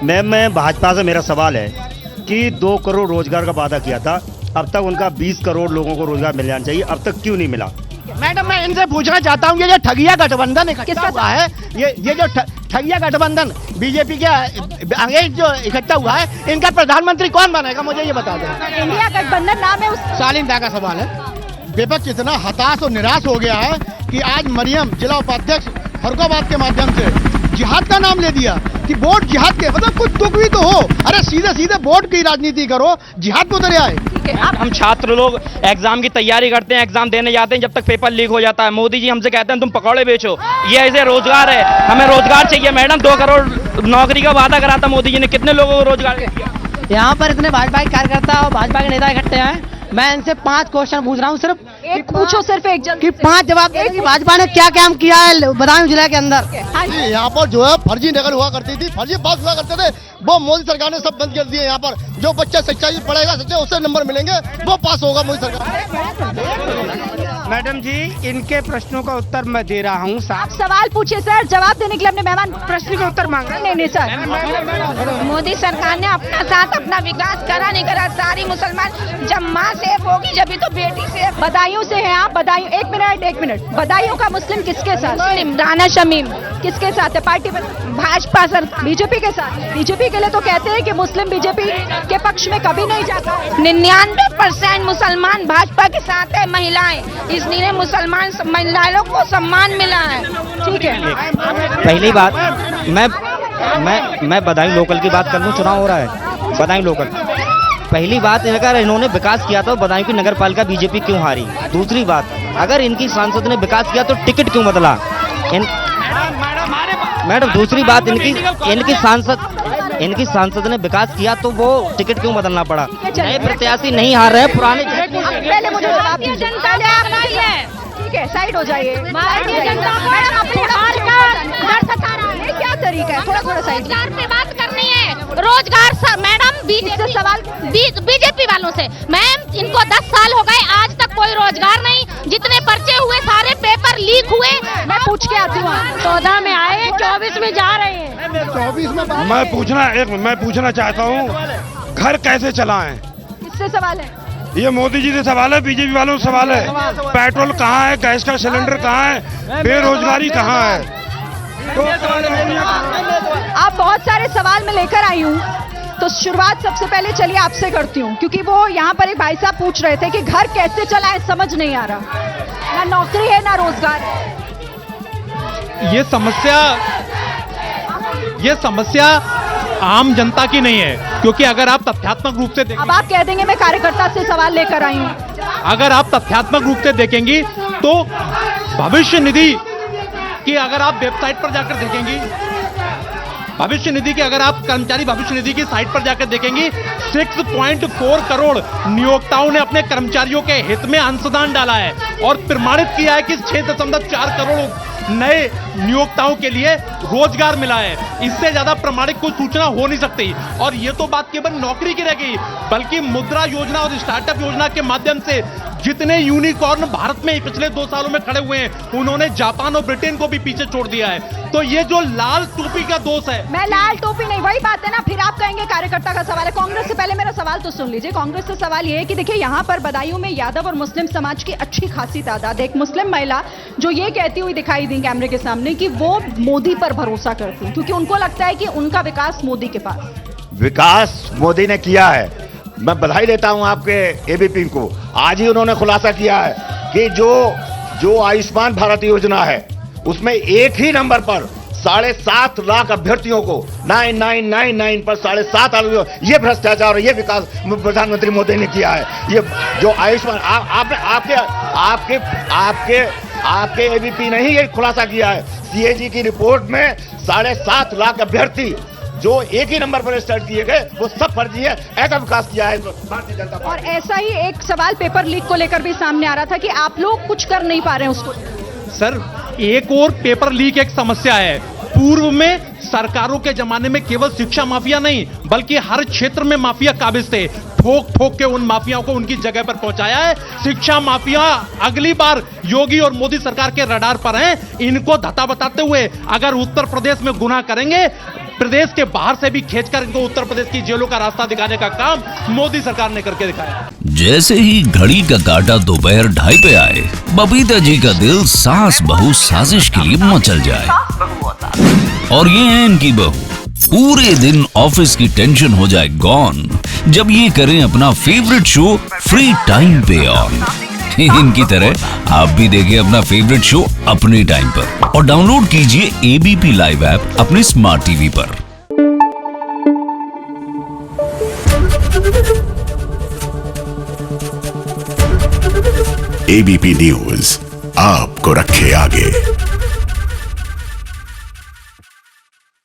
मैं भाजपा से मेरा सवाल है कि 2 करोड़ रोजगार का वादा किया था, अब तक उनका 20 करोड़ लोगों को रोजगार मिल जाना चाहिए, अब तक क्यों नहीं मिला? मैडम मैं इनसे पूछना चाहता हूँ, ये जो ठगिया गठबंधन इकट्ठा हुआ है, ये जो ठगिया गठबंधन बीजेपी के आगे जो इकट्ठा हुआ है, इनका प्रधानमंत्री कौन बनेगा, मुझे ये बता दें। इंडिया गठबंधन नाम है उस शालीनता का सवाल है। विपक्ष इतना हताश और निराश हो गया है कि आज मरियम जिला उपाध्यक्ष फर्रुखाबाद के माध्यम से जिहाद का नाम ले दिया कि वोट जिहाद के, मतलब कुछ दुख भी तो हो। अरे सीधे सीधे वोट की राजनीति करो, जिहाद को उतर आए। हम छात्र लोग एग्जाम की तैयारी करते हैं, एग्जाम देने जाते हैं, जब तक पेपर लीक हो जाता है मोदी जी हमसे कहते हैं तुम पकौड़े बेचो। ये ऐसे रोजगार है, हमें रोजगार चाहिए मैडम। 2 करोड़ नौकरी का वादा करा था मोदी जी ने, कितने लोगों को रोजगार दिया? यहाँ पर इतने भाजपा के कार्यकर्ता और भाजपा के नेता इकट्ठे हैं, मैं इनसे 5 क्वेश्चन पूछ रहा हूँ सिर्फ। एक पूछो, सिर्फ एक जल्दी कि 5 जवाब दें कि भाजपा ने क्या काम किया है बदायूं जिले के अंदर। यहाँ पर जो है फर्जी नकल हुआ करती थी, फर्जी पास हुआ करते थे, वो मोदी सरकार ने सब बंद कर दिए। यहाँ पर जो बच्चा सच्चाई पढ़ेगा, सच्चे उससे नंबर मिलेंगे, वो पास होगा मोदी सरकार। मैडम जी इनके प्रश्नों का उत्तर मैं दे रहा हूँ। आप सवाल पूछिए सर, जवाब देने के लिए अपने मेहमान प्रश्न का उत्तर मांग रहे हैं। नहीं सर, मोदी सरकार ने अपना साथ अपना विकास करा नहीं करा, सारी मुसलमान जब माँ सेफ होगी जब तो बेटी सेफ। बदायूं से हैं आप, बदायूं, एक मिनट, बदायूं का मुस्लिम किसके साथ? राना शमीम किसके साथ है पार्टी में? भाजपा सर, बीजेपी के साथ। बीजेपी के लिए तो कहते हैं कि मुस्लिम बीजेपी के पक्ष में कभी नहीं जाता। 99% मुसलमान भाजपा के साथ है, महिलाएं, इसलिए मुसलमान महिलाओं को सम्मान मिला है। ठीक है, पहली बात मैं बदायूं लोकल की बात कर लूं, चुनाव हो रहा है बदायूं लोकल। पहली बात अगर इन्होंने विकास किया तो बदायूं की नगर पालिका बीजेपी क्यों हारी? दूसरी बात, अगर इनकी सांसद ने विकास किया तो टिकट क्यों बदला? मैडम दूसरी बात, इनकी सांसद ने विकास किया तो वो टिकट क्यों बदलना पड़ा? नए प्रत्याशी नहीं हार रहे, पुराने। पहले मुझे जवाब दीजिए। जनता ने आपकी है, ठीक है, साइड हो जाइए। भारतीय जनता को मैडम अपने हार का डर सता रहा है। ये क्या तरीका है? थोड़ा साइड। रोजगार पे बात करनी है, रोजगार मैडम किससे सवाल? बीजेपी वालों से। मैम इनको 10 साल हो गए, आज तक कोई रोजगार नहीं। जितने पर्चे हुए सारे पेपर लीक हुए। मैं पूछ के आती हूँ। 14 में आए, 24 में जा रहे हैं। 24 में मैं पूछना चाहता हूँ, घर कैसे चलाएं? किससे सवाल है? ये मोदी जी से सवाल है, बीजेपी वालों से सवाल है। पेट्रोल कहाँ है, गैस का सिलेंडर कहाँ है, बेरोजगारी कहाँ है? आप बहुत सारे सवाल मैं लेकर आई हूँ, तो शुरुआत सबसे पहले चलिए आपसे करती हूँ, क्योंकि वो यहाँ पर एक भाई साहब पूछ रहे थे कि घर कैसे चलाएं, समझ नहीं आ रहा, ना नौकरी है ना रोजगार है। ये समस्या आम जनता की नहीं है, क्योंकि अगर आप तथ्यात्मक रूप से अब आप कह देंगे मैं कार्यकर्ता से सवाल लेकर आई हूँ। अगर आप तथ्यात्मक रूप से देखेंगी तो भविष्य निधि की अगर आप वेबसाइट पर जाकर देखेंगी, भविष्य निधि की अगर आप कर्मचारी भविष्य निधि की साइट पर जाकर देखेंगी, 6.4 करोड़ नियोक्ताओं ने अपने कर्मचारियों के हित में अंशदान डाला है और प्रमाणित किया है कि 6.4 करोड़ नए नियोक्ताओं के लिए रोजगार मिला है। इससे ज्यादा प्रमाणित कोई सूचना हो नहीं सकती। और ये तो बात केवल नौकरी की रह गई, बल्कि मुद्रा योजना और स्टार्टअप योजना के माध्यम से जितने यूनिकॉर्न भारत में पिछले 2 सालों में खड़े हुए हैं, उन्होंने जापान और ब्रिटेन को भी पीछे छोड़ दिया है। तो ये जो लाल टोपी का दोष है, मैं लाल टोपी नहीं, वही बात है ना, फिर आप कहेंगे कार्यकर्ता का सवाल है। कांग्रेस से पहले मेरा सवाल तो सुन लीजिए। कांग्रेस से सवाल ये है कि देखिए यहाँ पर बदायूं में यादव और मुस्लिम समाज की अच्छी खासी तादाद है। एक मुस्लिम महिला जो ये कहती हुई दिखाई दी कैमरे के सामने कि वो मोदी पर भरोसा करती है, क्योंकि उनको लगता है कि उनका विकास मोदी के पास। विकास मोदी ने किया है, मैं बधाई देता हूं आपके एबीपी को। आज ही उन्होंने खुलासा किया है कि जो आयुष्मान भारत योजना है उसमें एक ही नंबर पर 7.5 लाख अभ्यर्थियों को 9999 पर 7.5 ये भ्रष्टाचार, ये विकास प्रधानमंत्री मोदी ने किया है। ये जो आयुष्मान आपके एबीपी ने ही ये खुलासा किया है। सीएजी की रिपोर्ट में 7.5 लाख अभ्यर्थी जो एक ही नंबर पर स्टार्ट किए गए वो सब फर्जी है। ऐसा विकास किया है भारतीय जनता पार्टी। और ऐसा ही एक सवाल पेपर लीक को लेकर भी सामने आ रहा था कि आप लोग कुछ कर नहीं पा रहे हैं उसको। सर एक और पेपर लीक एक समस्या है। पूर्व में सरकारों के जमाने में केवल शिक्षा माफिया नहीं बल्कि हर क्षेत्र में माफिया काबिज थे। ठोक ठोक के उन माफियाओं को उनकी जगह पर पहुंचाया है। शिक्षा माफिया अगली बार योगी और मोदी सरकार के रडार पर हैं। इनको धता बताते हुए अगर उत्तर प्रदेश में गुनाह करेंगे प्रदेश के बाहर से भी खींचकर इनको उत्तर प्रदेश की जेलों का रास्ता दिखाने का काम मोदी सरकार ने करके दिखाया। जैसे ही घड़ी का काटा दोपहर 2:30 पे आए, बबीता जी का दिल सास बहू साजिश के लिए मचल जाए। और ये है इनकी बहू, पूरे दिन ऑफिस की टेंशन हो जाए गॉन जब ये करें अपना फेवरेट शो फ्री टाइम पे ऑन। इनकी तरह आप भी देखिए अपना फेवरेट शो अपने टाइम पर और डाउनलोड कीजिए एबीपी लाइव ऐप अपने स्मार्ट टीवी पर। एबीपी न्यूज आपको रखे आगे।